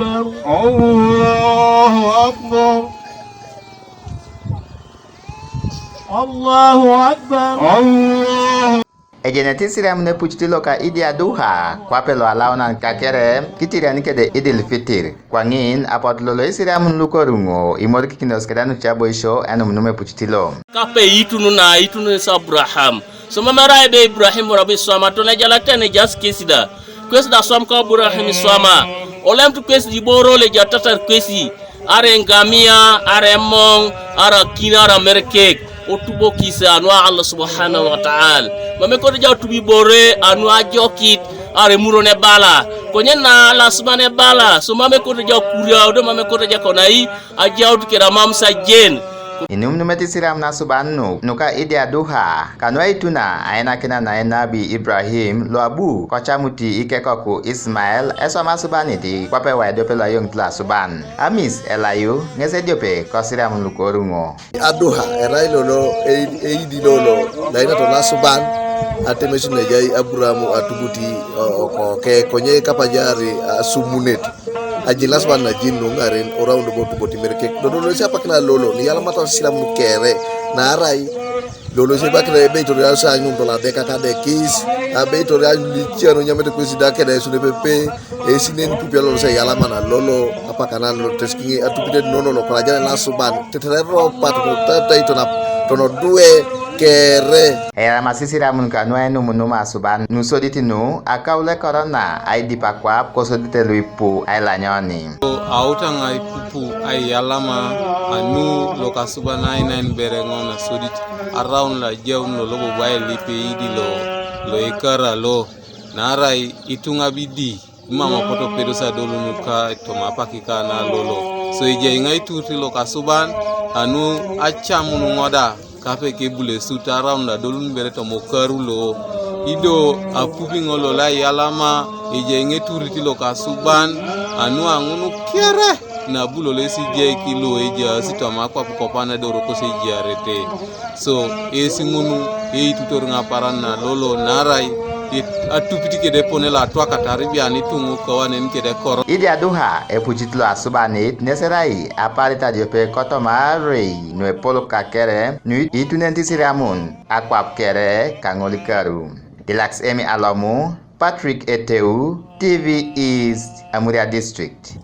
أكبر الله أكبر الله أكبر الله. Ejeneti siram ne puchtilo ka Idi Aduha kwa pelo alaonan kakere kitiriani kede Idil Fitir kwa ngin apot lolo siram lukorungo imor kikinos kedanu chabo isho anu nume puchtilo kape itunu na itunu sa Abraham so mamara be Ibrahim rabi swama to na jalata ne jas kesida kwesda swam ka Ibrahim swama olem tu kwesi boro le jatata kwesi are ngamia are mong ara kinara merkek otubo kisa anwa Allah subhanahu wa ta'ala mame ko jaw tubi bore anwa jokit are murone bala konyen na Allah subhanahu bala so mame ko jaw kuriya do mame ko jaw konai a jaw kira mam sa jen inum numeti siram na subanu nuka Idi Aduha kanwa ituna aina kina na nabi Ibrahim lo abu kochamuti ikekoku Ismail eso masubani di kwape wa dope la yung tla suban amis elayu ngese dope ko siram lukorungo Aduha erai lolo eidi lolo daina to na suban atemesu ne jai Abrahamu atubuti ko ke konye kapajari sumunet ajilas ban na jinnu ngaren orang do botu boti merke lolo siapa kena lolo ni yala mata silam nu kere narai lolo se bakre be to ya sa nyum to la deka ka de kis abe to ya li chiano nyamete ko sida ke de sune pepe e sinen pu lolo se yala mana lolo apa kana lolo teskingi atupide nono lo kala jana la suban tetere ro pat ko tata ito na tono duwe kere era masisira mun ka no enu munuma suban nu soditi nu akaule corona ai di pakwa ko sodite luipu ai lanyoni auta ngai pupu ai alama anu loka suban ai nan berengo na sodit around la jeun lo lobo bai lipe idi lo ekara lo narai itunga bidi mama poto pedo sa dolu nuka to mapakika na lolo so ije ngai tuti loka suban anu achamu ngoda kape ke bule suta round la dolun bere to mokarulo ido apupi ngolo la yalama ije ngeturiti lo kasuban anu angunu kere na bulo le si je kilo eja sito makwa kopana doro ko se jarete so esingunu tutor ngaparan na lolo narai atupiti ke depone la twa kataribi ani tungu kawanen ke de koro Idi Aduha e pujitlo asubanit neserai aparita diope kotomare no e polo kakere nu itunenti siramun akwap kere kangolikaru Ilax Emi Alomu Patrick Eteu TV East Amuria District